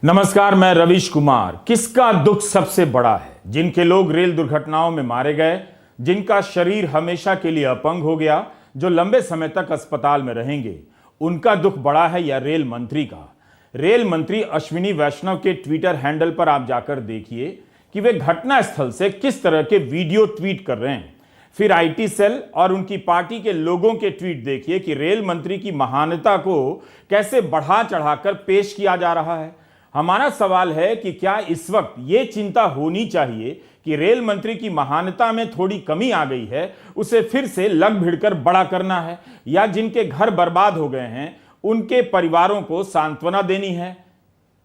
नमस्कार, मैं रवीश कुमार। किसका दुख सबसे बड़ा है? जिनके लोग रेल दुर्घटनाओं में मारे गए, जिनका शरीर हमेशा के लिए अपंग हो गया, जो लंबे समय तक अस्पताल में रहेंगे, उनका दुख बड़ा है या रेल मंत्री का? रेल मंत्री अश्विनी वैष्णव के ट्विटर हैंडल पर आप जाकर देखिए कि वे घटना स्थल से किस तरह के वीडियो ट्वीट कर रहे हैं। फिर आईटी सेल और उनकी पार्टी के लोगों के ट्वीट देखिए कि रेल मंत्री की महानता को कैसे बढ़ा चढ़ाकर पेश किया जा रहा है। हमारा सवाल है कि क्या इस वक्त ये चिंता होनी चाहिए कि रेल मंत्री की महानता में थोड़ी कमी आ गई है, उसे फिर से लग भिड़कर बड़ा करना है, या जिनके घर बर्बाद हो गए हैं उनके परिवारों को सांत्वना देनी है?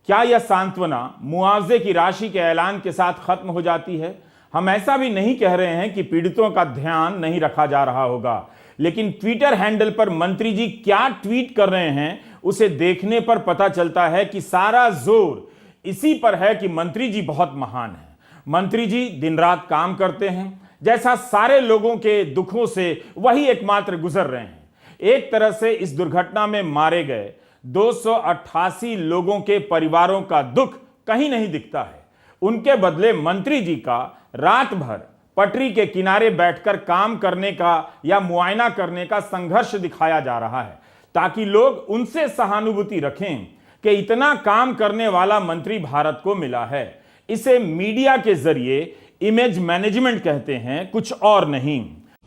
क्या यह सांत्वना मुआवजे की राशि के ऐलान के साथ खत्म हो जाती है? हम ऐसा भी नहीं कह रहे हैं कि पीड़ितों का ध्यान नहीं रखा जा रहा होगा, लेकिन ट्विटर हैंडल पर मंत्री जी क्या ट्वीट कर रहे हैं उसे देखने पर पता चलता है कि सारा जोर इसी पर है कि मंत्री जी बहुत महान हैं। मंत्री जी दिन रात काम करते हैं, जैसा सारे लोगों के दुखों से वही एकमात्र गुजर रहे हैं। एक तरह से इस दुर्घटना में मारे गए 288 लोगों के परिवारों का दुख कहीं नहीं दिखता है। उनके बदले मंत्री जी का रात भर पटरी के किनारे बैठकर काम करने का या मुआयना करने का संघर्ष दिखाया जा रहा है, ताकि लोग उनसे सहानुभूति रखें कि इतना काम करने वाला मंत्री भारत को मिला है। इसे मीडिया के जरिए इमेज मैनेजमेंट कहते हैं, कुछ और नहीं।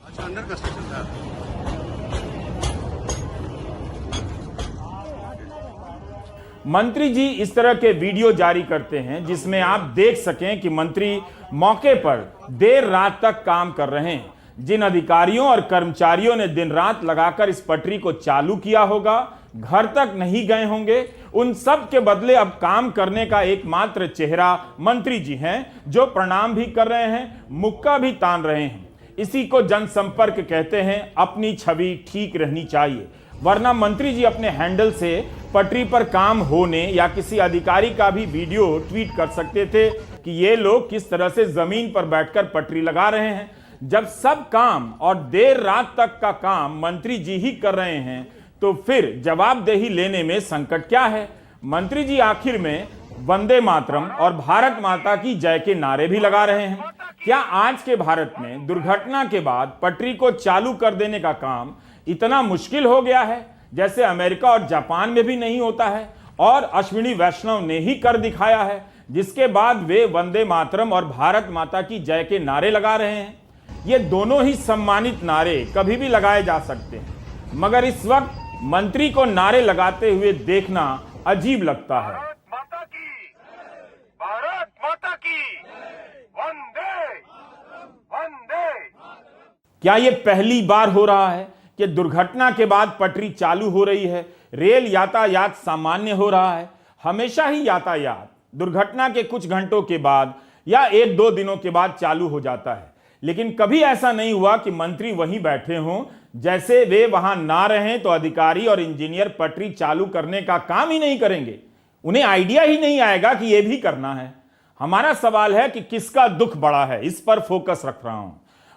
अच्छा, अंडर कंस्ट्रक्शन था। मंत्री जी इस तरह के वीडियो जारी करते हैं जिसमें आप देख सकें कि मंत्री मौके पर देर रात तक काम कर रहे हैं। जिन अधिकारियों और कर्मचारियों ने दिन रात लगाकर इस पटरी को चालू किया होगा, घर तक नहीं गए होंगे, उन सब के बदले अब काम करने का एकमात्र चेहरा मंत्री जी हैं, जो प्रणाम भी कर रहे हैं, मुक्का भी तान रहे हैं। इसी को जनसंपर्क कहते हैं। अपनी छवि ठीक रहनी चाहिए, वरना मंत्री जी अपने हैंडल से पटरी पर काम होने या किसी अधिकारी का भी वीडियो ट्वीट कर सकते थे कि ये लोग किस तरह से जमीन पर बैठकर पटरी लगा रहे हैं। जब सब काम और देर रात तक का काम मंत्री जी ही कर रहे हैं, तो फिर जवाबदेही लेने में संकट क्या है? मंत्री जी आखिर में वंदे मातरम और भारत माता की जय के नारे भी लगा रहे हैं। क्या आज के भारत में दुर्घटना के बाद पटरी को चालू कर देने का काम इतना मुश्किल हो गया है जैसे अमेरिका और जापान में भी नहीं होता है, और अश्विनी वैष्णव ने ही कर दिखाया है, जिसके बाद वे वंदे मातरम और भारत माता की जय के नारे लगा रहे हैं? ये दोनों ही सम्मानित नारे कभी भी लगाए जा सकते हैं, मगर इस वक्त मंत्री को नारे लगाते हुए देखना अजीब लगता है। भारत माता की वंदे वंदे। क्या ये पहली बार हो रहा है कि दुर्घटना के बाद पटरी चालू हो रही है, रेल यातायात सामान्य हो रहा है? हमेशा ही यातायात दुर्घटना के कुछ घंटों के बाद या 1-2 दिनों के बाद चालू हो जाता है, लेकिन कभी ऐसा नहीं हुआ कि मंत्री वहीं बैठे हों, जैसे वे वहां ना रहें तो अधिकारी और इंजीनियर पटरी चालू करने का काम ही नहीं करेंगे। उन्हें आइडिया ही नहीं आएगा कि यह भी करना है। हमारा सवाल है कि किसका दुख बड़ा है, इस पर फोकस रख रहा हूं।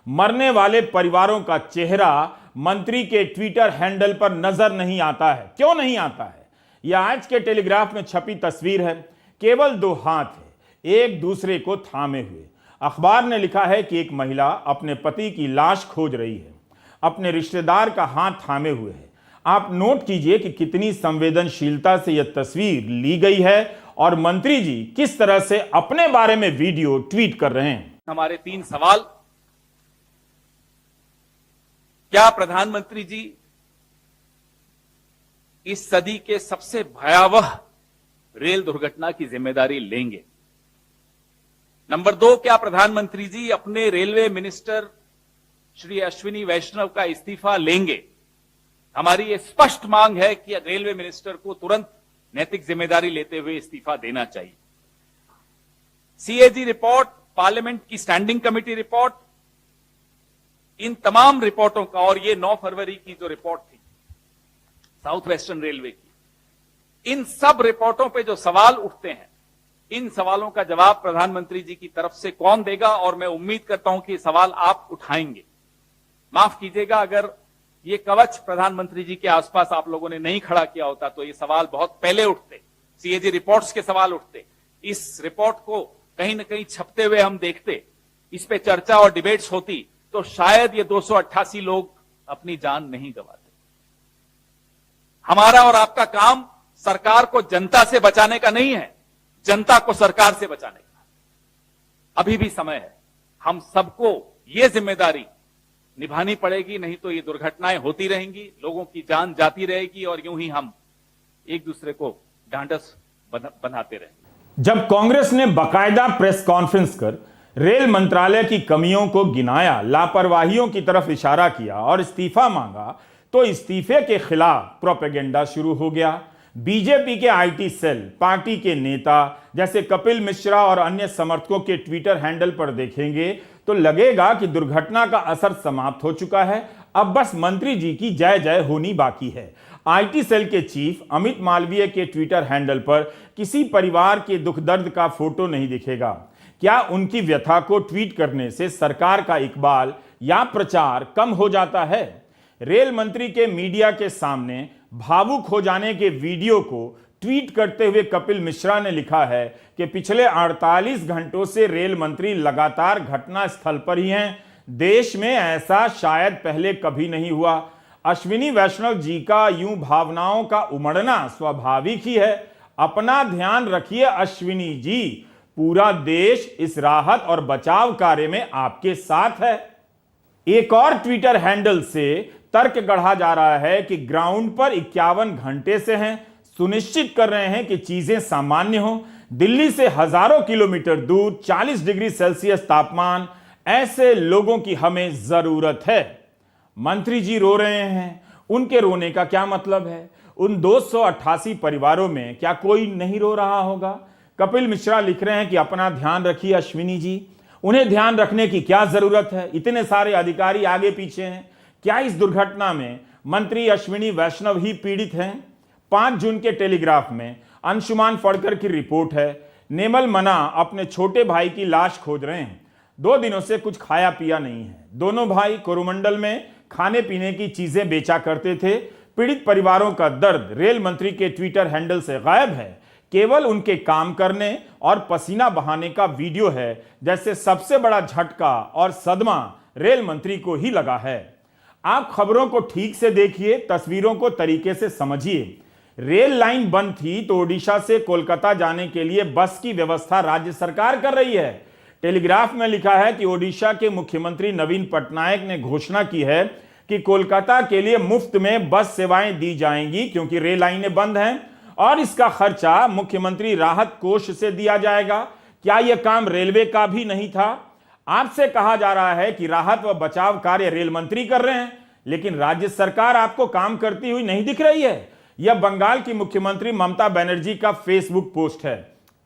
मरने वाले परिवारों का चेहरा मंत्री के ट्विटर हैंडल पर नजर नहीं आता है। क्यों नहीं आता है? यह आज के टेलीग्राफ में छपी तस्वीर है। केवल 2 हाथ है, एक दूसरे को थामे हुए। अखबार ने लिखा है कि एक महिला अपने पति की लाश खोज रही है, अपने रिश्तेदार का हाथ थामे हुए है। आप नोट कीजिए कि कितनी संवेदनशीलता से यह तस्वीर ली गई है और मंत्री जी किस तरह से अपने बारे में वीडियो ट्वीट कर रहे हैं। हमारे 3 सवाल। क्या प्रधानमंत्री जी इस सदी के सबसे भयावह रेल दुर्घटना की जिम्मेदारी लेंगे? नंबर 2, क्या प्रधानमंत्री जी अपने रेलवे मिनिस्टर श्री अश्विनी वैष्णव का इस्तीफा लेंगे? हमारी यह स्पष्ट मांग है कि रेलवे मिनिस्टर को तुरंत नैतिक जिम्मेदारी लेते हुए इस्तीफा देना चाहिए। सीएजी रिपोर्ट, पार्लियामेंट की स्टैंडिंग कमेटी रिपोर्ट, इन तमाम रिपोर्टों का, और ये 9 फरवरी की जो रिपोर्ट थी साउथ वेस्टर्न रेलवे की, इन सब रिपोर्टों पे जो सवाल उठते हैं, इन सवालों का जवाब प्रधानमंत्री जी की तरफ से कौन देगा? और मैं उम्मीद करता हूं कि सवाल आप उठाएंगे। माफ कीजिएगा, अगर ये कवच प्रधानमंत्री जी के आसपास आप लोगों ने नहीं खड़ा किया होता तो ये सवाल बहुत पहले उठते। सीएजी रिपोर्ट्स के सवाल उठते, इस रिपोर्ट को कहीं ना कहीं छपते हुए हम देखते, इस पे चर्चा और डिबेट्स होती, तो शायद ये 288 लोग अपनी जान नहीं गंवाते। हमारा और आपका काम सरकार को जनता से बचाने का नहीं है, जनता को सरकार से बचाने का। अभी भी समय है, हम सबको ये जिम्मेदारी निभानी पड़ेगी, नहीं तो ये दुर्घटनाएं होती रहेंगी, लोगों की जान जाती रहेगी और यूं ही हम एक दूसरे को ढांढस बनाते रहेंगे। जब कांग्रेस ने बाकायदा प्रेस कॉन्फ्रेंस कर रेल मंत्रालय की कमियों को गिनाया, लापरवाहियों की तरफ इशारा किया और इस्तीफा मांगा, तो इस्तीफे के खिलाफ प्रोपेगेंडा शुरू हो गया। बीजेपी के आईटी सेल, पार्टी के नेता जैसे कपिल मिश्रा और अन्य समर्थकों के ट्विटर हैंडल पर देखेंगे तो लगेगा कि दुर्घटना का असर समाप्त हो चुका है, अब बस मंत्री जी की जय जय होनी बाकी है। आईटी सेल के चीफ अमित मालवीय के ट्विटर हैंडल पर किसी परिवार के दुख दर्द का फोटो नहीं दिखेगा। क्या उनकी व्यथा को ट्वीट करने से सरकार का इकबाल या प्रचार कम हो जाता है? रेल मंत्री के मीडिया के सामने भावुक हो जाने के वीडियो को ट्वीट करते हुए कपिल मिश्रा ने लिखा है कि पिछले 48 घंटों से रेल मंत्री लगातार घटना स्थल पर ही हैं। देश में ऐसा शायद पहले कभी नहीं हुआ। अश्विनी वैष्णव जी का यूं भावनाओं का उमड़ना स्वाभाविक ही है। अपना ध्यान रखिए अश्विनी जी, पूरा देश इस राहत और बचाव कार्य में आपके साथ है। एक और ट्विटर हैंडल से तर्क गढ़ा जा रहा है कि ग्राउंड पर 51 घंटे से हैं, सुनिश्चित कर रहे हैं कि चीजें सामान्य हो। दिल्ली से हजारों किलोमीटर दूर 40 डिग्री सेल्सियस तापमान, ऐसे लोगों की हमें जरूरत है। मंत्री जी रो रहे हैं, उनके रोने का क्या मतलब है? उन 288 परिवारों में क्या कोई नहीं रो रहा होगा? कपिल मिश्रा लिख रहे हैं कि अपना ध्यान रखिए अश्विनी जी, उन्हें ध्यान रखने की क्या जरूरत है? इतने सारे अधिकारी आगे पीछे हैं। क्या इस दुर्घटना में मंत्री अश्विनी वैष्णव ही पीड़ित हैं? 5 जून के टेलीग्राफ में अंशुमान फड़कर की रिपोर्ट है, नेमल मना अपने छोटे भाई की लाश खोज रहे हैं। 2 दिनों से कुछ खाया पिया नहीं है। दोनों भाई कोरोमंडल में खाने पीने की चीजें बेचा करते थे। पीड़ित परिवारों का दर्द रेल मंत्री के ट्विटर हैंडल से गायब है। केवल उनके काम करने और पसीना बहाने का वीडियो है, जैसे सबसे बड़ा झटका और सदमा रेल मंत्री को ही लगा है। आप खबरों को ठीक से देखिए, तस्वीरों को तरीके से समझिए। रेल लाइन बंद थी तो ओडिशा से कोलकाता जाने के लिए बस की व्यवस्था राज्य सरकार कर रही है। टेलीग्राफ में लिखा है कि ओडिशा के मुख्यमंत्री नवीन पटनायक ने घोषणा की है कि कोलकाता के लिए मुफ्त में बस सेवाएं दी जाएंगी, क्योंकि रेल लाइनें बंद हैं और इसका खर्चा मुख्यमंत्री राहत कोष से दिया जाएगा। क्या यह काम रेलवे का भी नहीं था? आपसे कहा जा रहा है कि राहत व बचाव कार्य रेल मंत्री कर रहे हैं, लेकिन राज्य सरकार आपको काम करती हुई नहीं दिख रही है। यह बंगाल की मुख्यमंत्री ममता बनर्जी का फेसबुक पोस्ट है।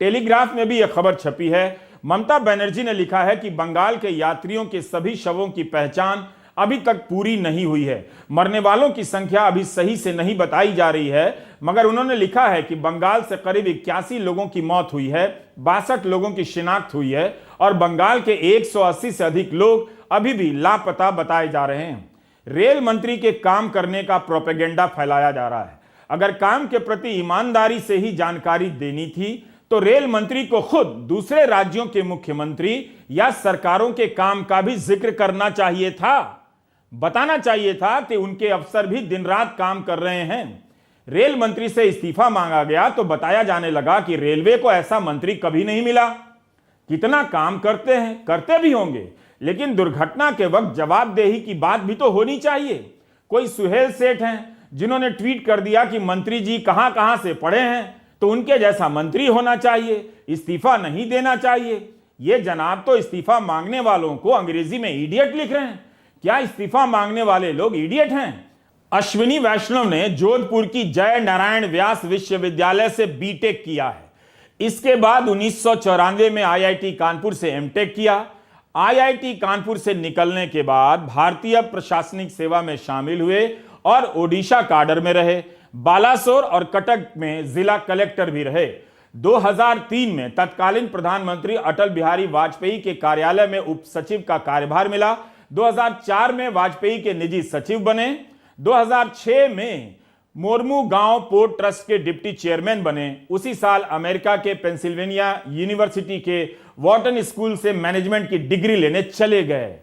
टेलीग्राफ में भी यह खबर छपी है। ममता बनर्जी ने लिखा है कि बंगाल के यात्रियों के सभी शवों की पहचान अभी तक पूरी नहीं हुई है। मरने वालों की संख्या अभी सही से नहीं बताई जा रही है, मगर उन्होंने लिखा है कि बंगाल से करीब 81 लोगों की मौत हुई है, 62 लोगों की शिनाख्त हुई है और बंगाल के 180 से अधिक लोग अभी भी लापता बताए जा रहे हैं। रेल मंत्री के काम करने का प्रोपेगेंडा फैलाया जा रहा है। अगर काम के प्रति ईमानदारी से ही जानकारी देनी थी तो रेल मंत्री को खुद दूसरे राज्यों के मुख्यमंत्री या सरकारों के काम का भी जिक्र करना चाहिए था। बताना चाहिए था कि उनके अफसर भी दिन रात काम कर रहे हैं। रेल मंत्री से इस्तीफा मांगा गया तो बताया जाने लगा कि रेलवे को ऐसा मंत्री कभी नहीं मिला। कितना काम करते हैं, करते भी होंगे, लेकिन दुर्घटना के वक्त जवाबदेही की बात भी तो होनी चाहिए। कोई सुहेल सेठ हैं जिन्होंने ट्वीट कर दिया कि मंत्री जी कहां कहां से पढ़े हैं, तो उनके जैसा मंत्री होना चाहिए, इस्तीफा नहीं देना चाहिए। ये जनाब तो इस्तीफा मांगने वालों को अंग्रेजी में इडियट लिख रहे हैं। क्या इस्तीफा मांगने वाले लोग इडियट हैं? अश्विनी वैष्णव ने जोधपुर की जय नारायण व्यास विश्वविद्यालय से बीटेक किया है। इसके बाद 1994 में आईआईटी कानपुर से एमटेक किया। आईआईटी कानपुर से निकलने के बाद भारतीय प्रशासनिक सेवा में शामिल हुए और ओडिशा काडर में रहे। बालासोर और कटक में जिला कलेक्टर भी रहे। 2003 में तत्कालीन प्रधानमंत्री अटल बिहारी वाजपेयी के कार्यालय में उप सचिव का कार्यभार मिला। 2004 में वाजपेयी के निजी सचिव बने। 2006 में मोर्मू गांव पोर्ट ट्रस्ट के डिप्टी चेयरमैन बने। उसी साल अमेरिका के पेंसिल्वेनिया यूनिवर्सिटी के वॉर्टन स्कूल से मैनेजमेंट की डिग्री लेने चले गए।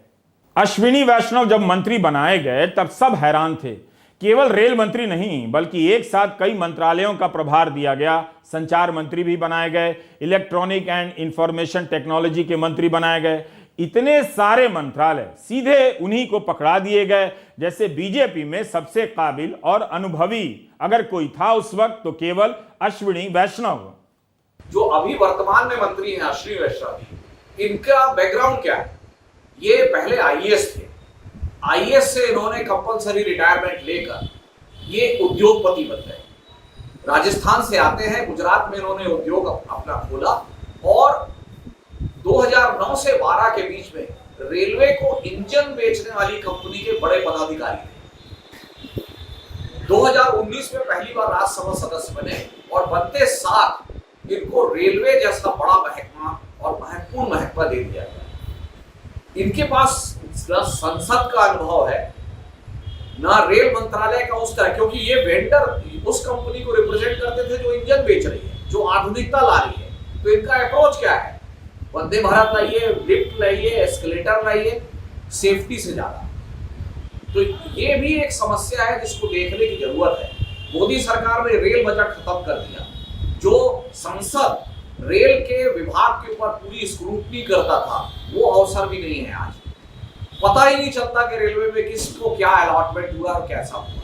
अश्विनी वैष्णव जब मंत्री बनाए गए तब सब हैरान थे। केवल रेल मंत्री नहीं बल्कि एक साथ कई मंत्रालयों का प्रभार दिया गया। संचार मंत्री भी बनाए गए, इलेक्ट्रॉनिक एंड इंफॉर्मेशन टेक्नोलॉजी के मंत्री बनाए गए। इतने सारे मंत्रालय सीधे उन्हीं को पकड़ा दिए गए। जैसे बीजेपी में सबसे काबिल और अनुभवी अगर कोई था उस वक्त तो केवल अश्विनी वैष्णव। जो अभी वर्तमान में मंत्री हैं अश्विनी वैष्णव, इनका बैकग्राउंड क्या है? ये पहले आईएएस थे। आईएएस से इन्होंने कंपलसरी रिटायरमेंट लेकर ये उद्योगपति बन गए। राजस्थान से आते हैं, गुजरात में इन्होंने उद्योग अपना खोला और 2009 से 12 के बीच में रेलवे को इंजन बेचने वाली कंपनी के बड़े पदाधिकारी थे। 2019 में पहली बार राज्यसभा सदस्य बने और बनते साथ इनको रेलवे जैसा बड़ा महकमा और महत्वपूर्ण महकमा दे दिया गया। इनके पास ना संसद का अनुभव है ना रेल मंत्रालय का उस तरह, क्योंकि ये वेंडर उस कंपनी को रिप्रेजेंट करते थे जो इंजन बेच रही है, जो आधुनिकता ला रही है। तो इनका अप्रोच क्या है? वंदे भारत लाइए, लिफ्ट लाइए, एस्केलेटर लाइए, सेफ्टी से ज्यादा। तो ये भी एक समस्या है जिसको देखने की जरूरत है। मोदी सरकार ने रेल बजट खत्म कर दिया। जो संसद रेल के विभाग के ऊपर पूरी स्क्रूटनी करता था वो अवसर भी नहीं है। आज पता ही नहीं चलता कि रेलवे में किसको क्या अलॉटमेंट हुआ और कैसा हुआ।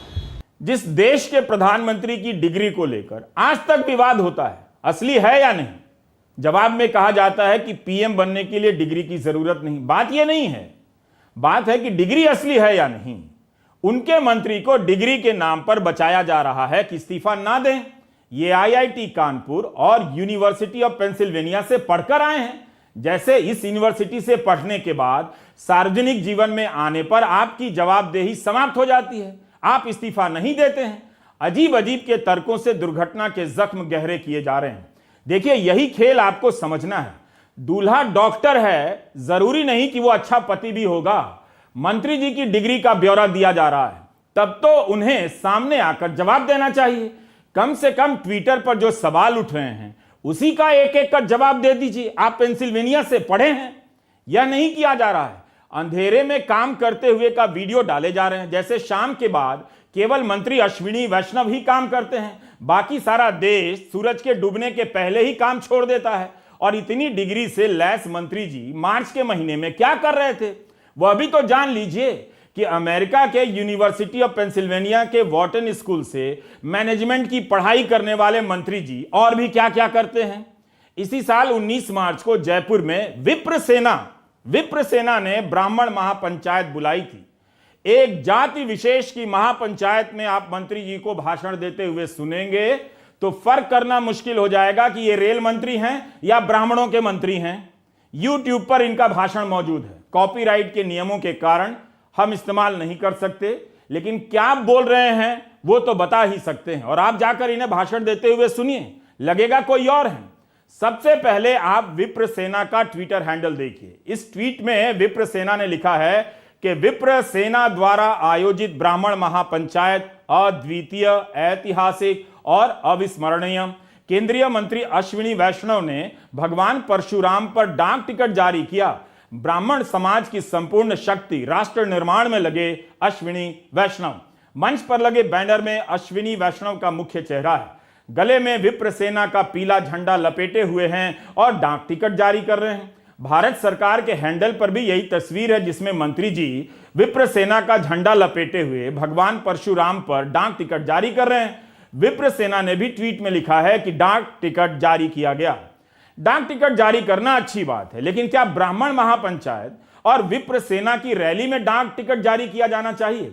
जिस देश के प्रधानमंत्री की डिग्री को लेकर आज तक विवाद होता है, असली है या नहीं? जवाब में कहा जाता है कि पीएम बनने के लिए डिग्री की जरूरत नहीं। बात यह नहीं है, बात है कि डिग्री असली है या नहीं। उनके मंत्री को डिग्री के नाम पर बचाया जा रहा है कि इस्तीफा ना दें। ये आईआईटी कानपुर और यूनिवर्सिटी ऑफ पेंसिल्वेनिया से पढ़कर आए हैं। जैसे इस यूनिवर्सिटी से पढ़ने के बाद सार्वजनिक जीवन में आने पर आपकी जवाबदेही समाप्त हो जाती है, आप इस्तीफा नहीं देते हैं। अजीब अजीब के तर्कों से दुर्घटना के जख्म गहरे किए जा रहे हैं। देखिए, यही खेल आपको समझना है। दूल्हा डॉक्टर है, जरूरी नहीं कि वो अच्छा पति भी होगा। मंत्री जी की डिग्री का ब्यौरा दिया जा रहा है, तब तो उन्हें सामने आकर जवाब देना चाहिए। कम से कम ट्विटर पर जो सवाल उठ रहे हैं उसी का एक एक का जवाब दे दीजिए। आप पेंसिल्वेनिया से पढ़े हैं? यह नहीं किया जा रहा है। अंधेरे में काम करते हुए का वीडियो डाले जा रहे हैं। जैसे शाम के बाद केवल मंत्री अश्विनी वैष्णव ही काम करते हैं, बाकी सारा देश सूरज के डूबने के पहले ही काम छोड़ देता है। और इतनी डिग्री से लैस मंत्री जी मार्च के महीने में क्या कर रहे थे, वह भी तो जान लीजिए कि अमेरिका के यूनिवर्सिटी ऑफ पेंसिल्वेनिया के वॉर्टन स्कूल से मैनेजमेंट की पढ़ाई करने वाले मंत्री जी और भी क्या क्या करते हैं। इसी साल 19 मार्च को जयपुर में विप्र सेना ने ब्राह्मण महापंचायत बुलाई थी। एक जाति विशेष की महापंचायत में आप मंत्री जी को भाषण देते हुए सुनेंगे तो फर्क करना मुश्किल हो जाएगा कि ये रेल मंत्री हैं या ब्राह्मणों के मंत्री हैं। यूट्यूब पर इनका भाषण मौजूद है। कॉपीराइट के नियमों के कारण हम इस्तेमाल नहीं कर सकते, लेकिन क्या बोल रहे हैं वो तो बता ही सकते हैं। और आप जाकर इन्हें भाषण देते हुए सुनिए, लगेगा कोई और है। सबसे पहले आप विप्र सेना का ट्विटर हैंडल देखिए। इस ट्वीट में विप्र सेना ने लिखा है कि विप्र सेना द्वारा आयोजित ब्राह्मण महापंचायत अद्वितीय, ऐतिहासिक और अविस्मरणीय। केंद्रीय मंत्री अश्विनी वैष्णव ने भगवान परशुराम पर डाक टिकट जारी किया। ब्राह्मण समाज की संपूर्ण शक्ति राष्ट्र निर्माण में लगे अश्विनी वैष्णव। मंच पर लगे बैनर में अश्विनी वैष्णव का मुख्य चेहरा है। गले में विप्र सेना का पीला झंडा लपेटे हुए हैं और डाक टिकट जारी कर रहे हैं। भारत सरकार के हैंडल पर भी यही तस्वीर है जिसमें मंत्री जी विप्र सेना का झंडा लपेटे हुए भगवान परशुराम पर डाक टिकट जारी कर रहे हैं। विप्र सेना ने भी ट्वीट में लिखा है कि डाक टिकट जारी किया गया। डाक टिकट जारी करना अच्छी बात है, लेकिन क्या ब्राह्मण महापंचायत और विप्र सेना की रैली में डाक टिकट जारी किया जाना चाहिए?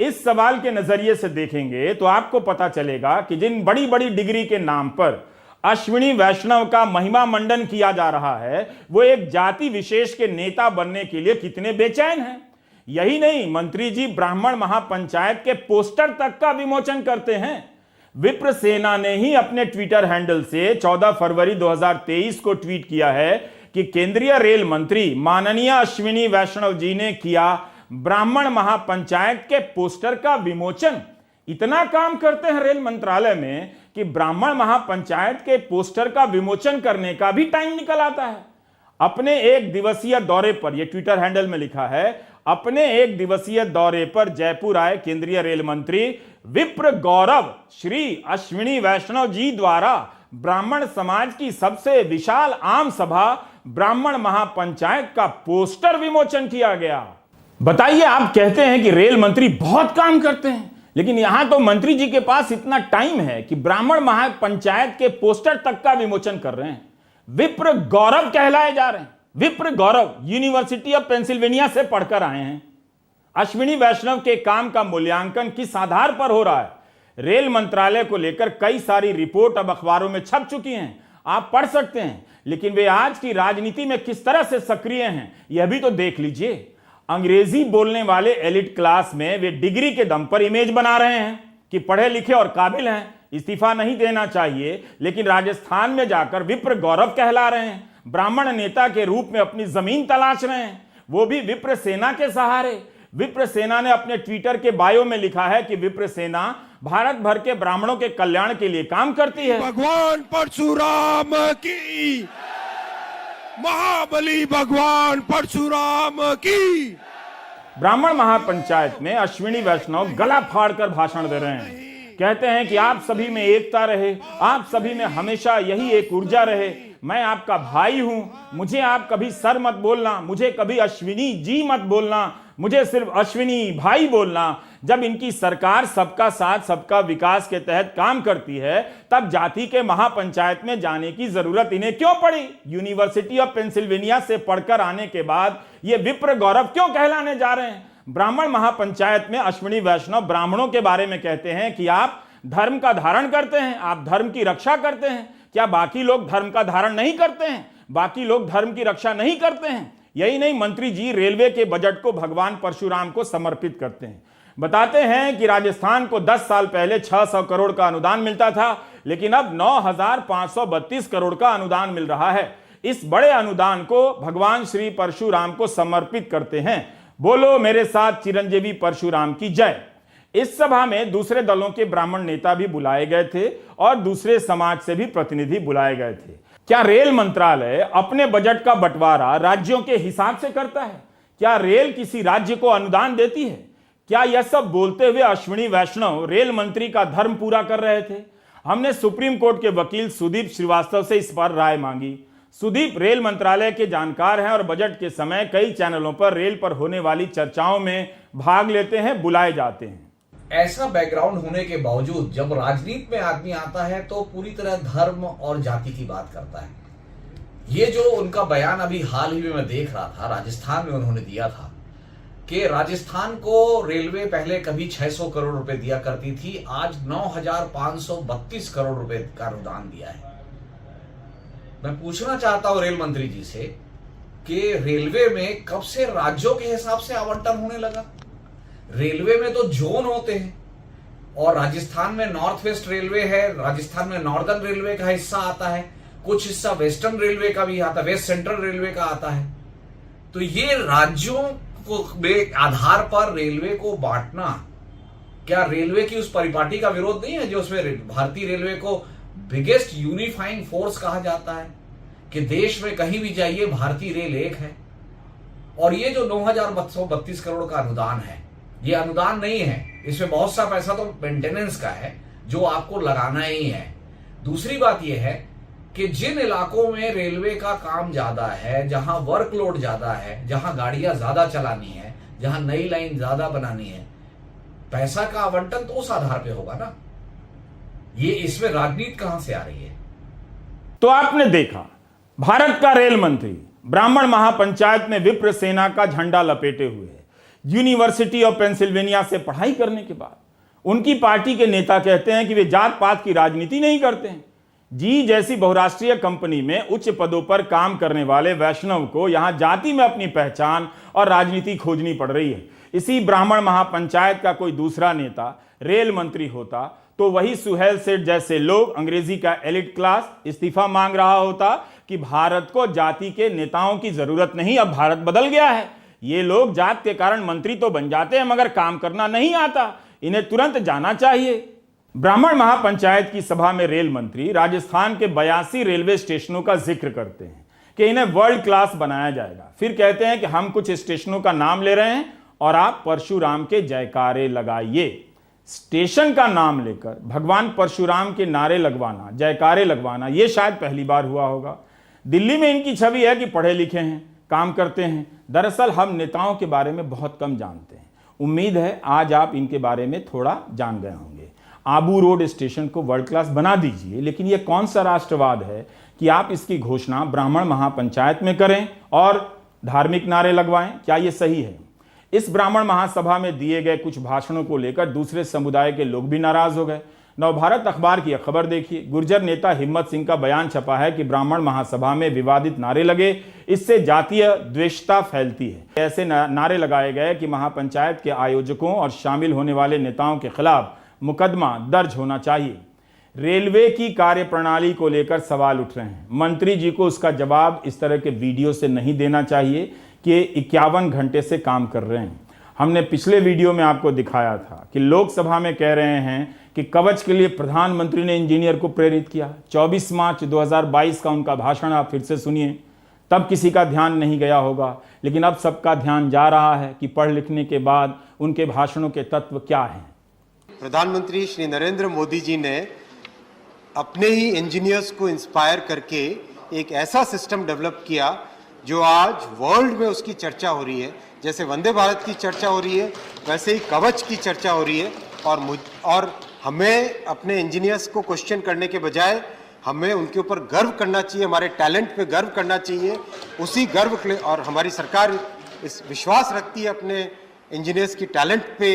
इस सवाल के नजरिए से देखेंगे तो आपको पता चलेगा कि जिन बड़ी बड़ी डिग्री के नाम पर अश्विनी वैष्णव का महिमा मंडन किया जा रहा है वो एक जाति विशेष के नेता बनने के लिए कितने बेचैन हैं। यही नहीं, मंत्री जी ब्राह्मण महापंचायत के पोस्टर तक का विमोचन करते हैं। विप्र सेना ने ही अपने ट्विटर हैंडल से 14 फरवरी 2023 को ट्वीट किया है कि केंद्रीय रेल मंत्री माननीय अश्विनी वैष्णव जी ने किया ब्राह्मण महापंचायत के पोस्टर का विमोचन। इतना काम करते हैं रेल मंत्रालय में कि ब्राह्मण महापंचायत के पोस्टर का विमोचन करने का भी टाइम निकल आता है। अपने एक दिवसीय दौरे पर, यह ट्विटर हैंडल में लिखा है, अपने एक दिवसीय दौरे पर जयपुर आए केंद्रीय रेल मंत्री विप्र गौरव श्री अश्विनी वैष्णव जी द्वारा ब्राह्मण समाज की सबसे विशाल आम सभा ब्राह्मण महापंचायत का पोस्टर विमोचन किया गया। बताइए, आप कहते हैं कि रेल मंत्री बहुत काम करते हैं, लेकिन यहां तो मंत्री जी के पास इतना टाइम है कि ब्राह्मण महापंचायत के पोस्टर तक का विमोचन कर रहे हैं। विप्र गौरव कहलाए जा रहे हैं। विप्र गौरव यूनिवर्सिटी ऑफ पेंसिल्वेनिया से पढ़कर आए हैं। अश्विनी वैष्णव के काम का मूल्यांकन किस आधार पर हो रहा है? रेल मंत्रालय को लेकर कई सारी रिपोर्ट अब अखबारों में छप चुकी हैं, आप पढ़ सकते हैं, लेकिन वे आज की राजनीति में किस तरह से सक्रिय हैं यह भी तो देख लीजिए। अंग्रेजी बोलने वाले एलिट क्लास में वे डिग्री के दम पर इमेज बना रहे हैं कि पढ़े लिखे और काबिल हैं, इस्तीफा नहीं देना चाहिए, लेकिन राजस्थान में जाकर विप्र गौरव कहला रहे हैं। ब्राह्मण नेता के रूप में अपनी जमीन तलाश रहे हैं, वो भी विप्र सेना के सहारे। विप्र सेना ने अपने ट्विटर के बायो में लिखा है कि विप्र सेना भारत भर के ब्राह्मणों के कल्याण के लिए काम करती है। भगवान परशुराम की, महाबली भगवान परशुराम की। ब्राह्मण महापंचायत में अश्विनी वैष्णव गला फाड़कर भाषण दे रहे हैं, कहते हैं कि आप सभी में एकता रहे, आप सभी में हमेशा यही एक ऊर्जा रहे, मैं आपका भाई हूं, मुझे आप कभी सर मत बोलना, मुझे कभी अश्विनी जी मत बोलना, मुझे सिर्फ अश्विनी भाई बोलना। जब इनकी सरकार सबका साथ सबका विकास के तहत काम करती है, तब जाति के महापंचायत में जाने की जरूरत इन्हें क्यों पड़ी? यूनिवर्सिटी ऑफ पेंसिल्वेनिया से पढ़कर आने के बाद ये विप्र गौरव क्यों कहलाने जा रहे हैं? ब्राह्मण महापंचायत में अश्विनी वैष्णव ब्राह्मणों के बारे में कहते हैं कि आप धर्म का धारण करते हैं, आप धर्म की रक्षा करते हैं। क्या बाकी लोग धर्म का धारण नहीं करते हैं? बाकी लोग धर्म की रक्षा नहीं करते हैं? यही नहीं, मंत्री जी रेलवे के बजट को भगवान परशुराम को समर्पित करते हैं। बताते हैं कि राजस्थान को 10 साल पहले 600 करोड़ का अनुदान मिलता था, लेकिन अब 9,532 करोड़ का अनुदान मिल रहा है। इस बड़े अनुदान को भगवान श्री परशुराम को समर्पित करते हैं। बोलो मेरे साथ चिरंजीवी परशुराम की जय। इस सभा में दूसरे दलों के ब्राह्मण नेता भी बुलाए गए थे और दूसरे समाज से भी प्रतिनिधि बुलाए गए थे। क्या रेल मंत्रालय अपने बजट का बंटवारा राज्यों के हिसाब से करता है? क्या रेल किसी राज्य को अनुदान देती है? क्या यह सब बोलते हुए अश्विनी वैष्णव रेल मंत्री का धर्म पूरा कर रहे थे? हमने सुप्रीम कोर्ट के वकील सुदीप श्रीवास्तव से इस पर राय मांगी। सुदीप रेल मंत्रालय के जानकार हैं और बजट के समय कई चैनलों पर रेल पर होने वाली चर्चाओं में भाग लेते हैं, बुलाए जाते हैं। ऐसा बैकग्राउंड होने के बावजूद जब राजनीति में आदमी आता है तो पूरी तरह धर्म और जाति की बात करता है। ये जो उनका बयान अभी हाल ही में मैं देख रहा था, राजस्थान में उन्होंने दिया था कि राजस्थान को रेलवे पहले कभी 600 करोड़ रुपए दिया करती थी, आज 9,532 करोड़ रुपए का अनुदान दिया है। मैं पूछना चाहता हूं रेल मंत्री जी से कि रेलवे में कब से राज्यों के हिसाब से आवंटन होने लगा? रेलवे में तो जोन होते हैं और राजस्थान में नॉर्थ वेस्ट रेलवे है, राजस्थान में नॉर्दर्न रेलवे का हिस्सा आता है, कुछ हिस्सा वेस्टर्न रेलवे का भी आता है, वेस्ट सेंट्रल रेलवे का आता है। तो ये राज्यों के आधार पर रेलवे को बांटना, क्या रेलवे की उस परिपाटी का विरोध नहीं है जो उसमें भारतीय रेलवे को बिगेस्ट यूनिफाइंग फोर्स कहा जाता है कि देश में कहीं भी जाइए भारतीय रेल एक है? और ये जो 9,532 करोड़ का अनुदान है, ये अनुदान नहीं है, इसमें बहुत सा पैसा तो मेंटेनेंस का है जो आपको लगाना ही है। दूसरी बात यह है कि जिन इलाकों में रेलवे का काम ज्यादा है, जहां वर्कलोड ज्यादा है, जहां गाड़ियां ज्यादा चलानी है, जहां नई लाइन ज्यादा बनानी है, पैसा का आवंटन तो उस आधार पे होगा ना। ये इसमें राजनीति कहां से आ रही है? तो आपने देखा, भारत का रेल मंत्री ब्राह्मण महापंचायत में विप्र सेना का झंडा लपेटे हुए है। यूनिवर्सिटी ऑफ पेंसिल्वेनिया से पढ़ाई करने के बाद उनकी पार्टी के नेता कहते हैं कि वे जात पात की राजनीति नहीं करते हैं। जी जैसी बहुराष्ट्रीय कंपनी में उच्च पदों पर काम करने वाले वैष्णव को यहां जाति में अपनी पहचान और राजनीति खोजनी पड़ रही है। इसी ब्राह्मण महापंचायत का कोई दूसरा नेता रेल मंत्री होता तो वही सुहेल सेठ जैसे लोग, अंग्रेजी का एलिट क्लास, इस्तीफा मांग रहा होता कि भारत को जाति के नेताओं की जरूरत नहीं, अब भारत बदल गया है। ये लोग जात के कारण मंत्री तो बन जाते हैं मगर काम करना नहीं आता। इन्हें तुरंत जाना चाहिए। ब्राह्मण महापंचायत की सभा में रेल मंत्री राजस्थान के 82 रेलवे स्टेशनों का जिक्र करते हैं कि इन्हें वर्ल्ड क्लास बनाया जाएगा। फिर कहते हैं कि हम कुछ स्टेशनों का नाम ले रहे हैं और आप परशुराम के जयकारे लगाइए। स्टेशन का नाम लेकर भगवान परशुराम के नारे लगवाना, जयकारे लगवाना, यह शायद पहली बार हुआ होगा। दिल्ली में इनकी छवि है कि पढ़े लिखे हैं, काम करते हैं। दरअसल हम नेताओं के बारे में बहुत कम जानते हैं। उम्मीद है आज आप इनके बारे में थोड़ा जान गए होंगे। आबू रोड स्टेशन को वर्ल्ड क्लास बना दीजिए, लेकिन यह कौन सा राष्ट्रवाद है कि आप इसकी घोषणा ब्राह्मण महापंचायत में करें और धार्मिक नारे लगवाएं? क्या यह सही है? इस ब्राह्मण महासभा में दिए गए कुछ भाषणों को लेकर दूसरे समुदाय के लोग भी नाराज हो गए। नवभारत अखबार की खबर देखिए। गुर्जर नेता हिम्मत सिंह का बयान छपा है कि ब्राह्मण महासभा में विवादित नारे लगे, इससे जातीय द्वेषता फैलती है। ऐसे नारे लगाए गए कि महापंचायत के आयोजकों और शामिल होने वाले नेताओं के खिलाफ मुकदमा दर्ज होना चाहिए। रेलवे की कार्यप्रणाली को लेकर सवाल उठ रहे हैं। मंत्री जी को उसका जवाब इस तरह के वीडियो से नहीं देना चाहिए कि 51 घंटे से काम कर रहे हैं। हमने पिछले वीडियो में आपको दिखाया था कि लोकसभा में कह रहे हैं कि कवच के लिए प्रधानमंत्री ने इंजीनियर को प्रेरित किया। 24 मार्च 2022 का उनका भाषण आप फिर से सुनिए। तब किसी का ध्यान नहीं गया होगा, लेकिन अब सबका ध्यान जा रहा है कि पढ़ लिखने के बाद उनके भाषणों के तत्व क्या हैं। प्रधानमंत्री श्री नरेंद्र मोदी जी ने अपने ही इंजीनियर्स को इंस्पायर करके एक ऐसा सिस्टम डेवलप किया जो आज वर्ल्ड में उसकी चर्चा हो रही है। जैसे वंदे भारत की चर्चा हो रही है, वैसे ही कवच की चर्चा हो रही है। और हमें अपने इंजीनियर्स को क्वेश्चन करने के बजाय हमें उनके ऊपर गर्व करना चाहिए, हमारे टैलेंट पे गर्व करना चाहिए। उसी गर्व के लिए, और हमारी सरकार इस विश्वास रखती है अपने इंजीनियर्स की टैलेंट पे।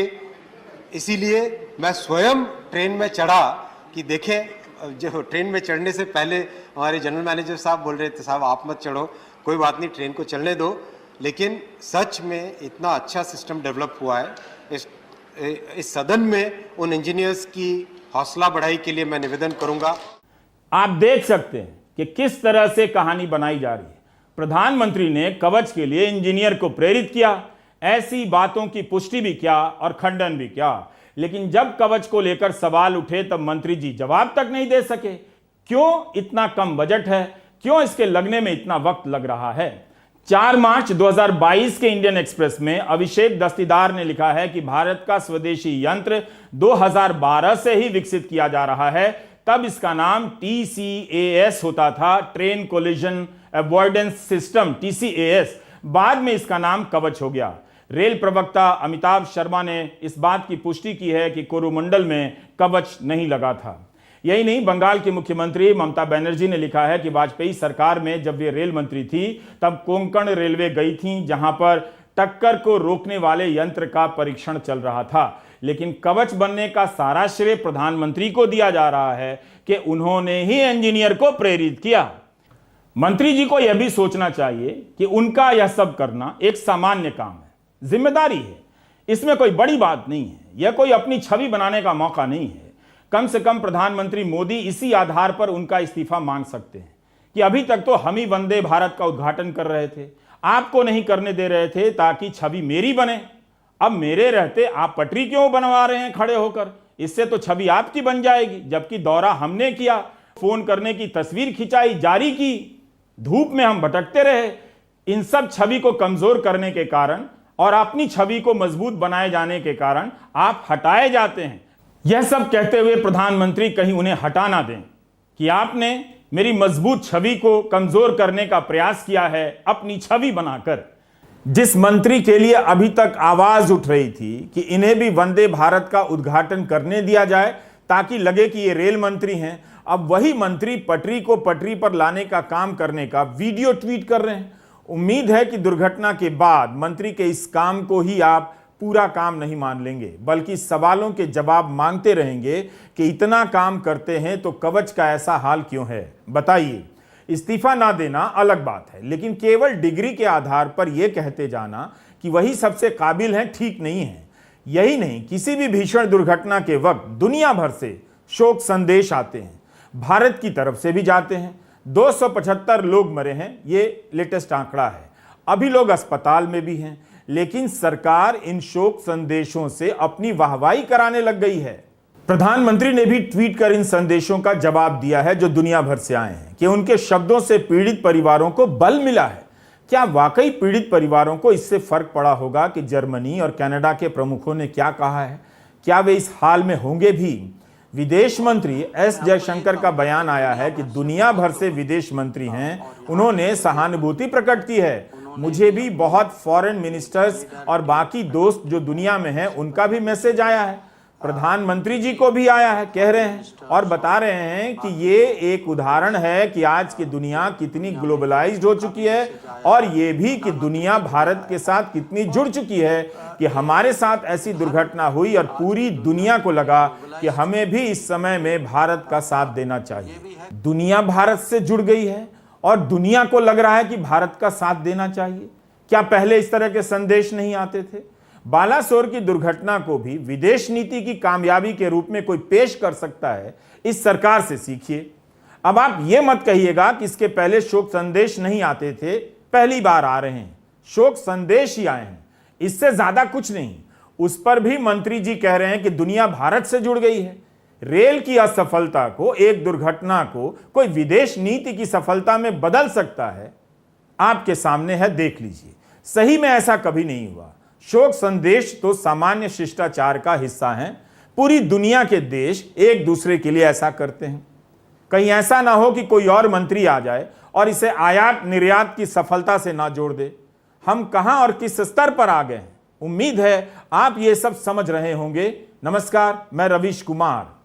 इसीलिए मैं स्वयं ट्रेन में चढ़ा कि देखें, जो ट्रेन में चढ़ने से पहले हमारे जनरल मैनेजर साहब बोल रहे थे, साहब आप मत चढ़ो, कोई बात नहीं, ट्रेन को चलने दो। लेकिन सच में इतना अच्छा सिस्टम डेवलप हुआ है। इस सदन में उन इंजीनियर्स की हौसला बढ़ाई के लिए मैं निवेदन करूंगा। आप देख सकते हैं कि किस तरह से कहानी बनाई जा रही है। प्रधानमंत्री ने कवच के लिए इंजीनियर को प्रेरित किया। ऐसी बातों की पुष्टि भी क्या और खंडन भी क्या, लेकिन जब कवच को लेकर सवाल उठे तब मंत्री जी जवाब तक नहीं दे सके। क्यों? इतना कम बजट है, क्यों इसके लगने में इतना वक्त लग रहा है? 4 मार्च 2022 के इंडियन एक्सप्रेस में अभिषेक दस्तीदार ने लिखा है कि भारत का स्वदेशी यंत्र 2012 से ही विकसित किया जा रहा है। तब इसका नाम TCAS होता था, train collision avoidance system, TCAS। बाद में इसका नाम कवच हो गया। रेल प्रवक्ता अमिताभ शर्मा ने इस बात की पुष्टि की है कि कोरोमंडल में कवच नहीं लगा था। यही नहीं, बंगाल की मुख्यमंत्री ममता बनर्जी ने लिखा है कि वाजपेयी सरकार में जब वे रेल मंत्री थी तब कोंकण रेलवे गई थी, जहां पर टक्कर को रोकने वाले यंत्र का परीक्षण चल रहा था। लेकिन कवच बनने का सारा श्रेय प्रधानमंत्री को दिया जा रहा है कि उन्होंने ही इंजीनियर को प्रेरित किया। मंत्री जी को यह भी सोचना चाहिए कि उनका यह सब करना एक सामान्य काम है, जिम्मेदारी है। इसमें कोई बड़ी बात नहीं है, यह कोई अपनी छवि बनाने का मौका नहीं है। कम से कम प्रधानमंत्री मोदी इसी आधार पर उनका इस्तीफा मांग सकते हैं कि अभी तक तो हम ही वंदे भारत का उद्घाटन कर रहे थे, आपको नहीं करने दे रहे थे ताकि छवि मेरी बने। अब मेरे रहते आप पटरी क्यों बनवा रहे हैं खड़े होकर? इससे तो छवि आपकी बन जाएगी, जबकि दौरा हमने किया, फोन करने की तस्वीर खिंचाई, जारी की, धूप में हम भटकते रहे। इन सब छवि को कमजोर करने के कारण और अपनी छवि को मजबूत बनाए जाने के कारण आप हटाए जाते हैं। यह सब कहते हुए प्रधानमंत्री कहीं उन्हें हटा ना दें कि आपने मेरी मजबूत छवि को कमजोर करने का प्रयास किया है अपनी छवि बनाकर। जिस मंत्री के लिए अभी तक आवाज उठ रही थी कि इन्हें भी वंदे भारत का उद्घाटन करने दिया जाए ताकि लगे कि ये रेल मंत्री हैं, अब वही मंत्री पटरी को पटरी पर लाने का काम करने का वीडियो ट्वीट कर रहे हैं। उम्मीद है कि दुर्घटना के बाद मंत्री के इस काम को ही आप पूरा काम नहीं मान लेंगे, बल्कि सवालों के जवाब मांगते रहेंगे कि इतना काम करते हैं तो कवच का ऐसा हाल क्यों है, बताइए। इस्तीफा ना देना अलग बात है, लेकिन केवल डिग्री के आधार पर यह कहते जाना कि वही सबसे काबिल है, ठीक नहीं है। यही नहीं, किसी भी भीषण दुर्घटना के वक्त दुनिया भर से शोक संदेश आते हैं, भारत की तरफ से भी जाते हैं। 275 लोग मरे हैं, ये लेटेस्ट आंकड़ा है। अभी लोग अस्पताल में भी हैं, लेकिन सरकार इन शोक संदेशों से अपनी वाहवाही कराने लग गई है। प्रधानमंत्री ने भी ट्वीट कर इन संदेशों का जवाब दिया है जो दुनिया भर से आए हैं कि उनके शब्दों से पीड़ित परिवारों को बल मिला है। क्या वाकई पीड़ित परिवारों को इससे फर्क पड़ा होगा कि जर्मनी और कनाडा के प्रमुखों ने क्या कहा है? क्या वे इस हाल में होंगे भी? विदेश मंत्री एस जयशंकर का बयान आया है कि दुनिया भर से विदेश मंत्री हैं, उन्होंने सहानुभूति प्रकट की है। मुझे भी बहुत फॉरेन मिनिस्टर्स और बाकी दोस्त जो दुनिया में हैं उनका भी मैसेज आया है, प्रधानमंत्री जी को भी आया है, कह रहे हैं और बता रहे हैं कि ये एक उदाहरण है कि आज की दुनिया कितनी ग्लोबलाइज्ड हो चुकी है और ये भी कि दुनिया भारत के साथ कितनी जुड़ चुकी है कि हमारे साथ ऐसी दुर्घटना हुई और पूरी दुनिया को लगा कि हमें भी इस समय में भारत का साथ देना चाहिए। दुनिया भारत से जुड़ गई है और दुनिया को लग रहा है कि भारत का साथ देना चाहिए। क्या पहले इस तरह के संदेश नहीं आते थे? बालासोर की दुर्घटना को भी विदेश नीति की कामयाबी के रूप में कोई पेश कर सकता है, इस सरकार से सीखिए। अब आप ये मत कहिएगा कि इसके पहले शोक संदेश नहीं आते थे, पहली बार आ रहे हैं, शोक संदेश ही आए हैं, इससे ज्यादा कुछ नहीं। उस पर भी मंत्री जी कह रहे हैं कि दुनिया भारत से जुड़ गई है। रेल की असफलता को, एक दुर्घटना को कोई विदेश नीति की सफलता में बदल सकता है? आपके सामने है, देख लीजिए। सही में ऐसा कभी नहीं हुआ। शोक संदेश तो सामान्य शिष्टाचार का हिस्सा हैं। पूरी दुनिया के देश एक दूसरे के लिए ऐसा करते हैं। कहीं ऐसा ना हो कि कोई और मंत्री आ जाए और इसे आयात निर्यात की सफलता से ना जोड़ दे। हम कहां और किस स्तर पर आ गए हैं? उम्मीद है आप ये सब समझ रहे होंगे। नमस्कार, मैं रवीश कुमार।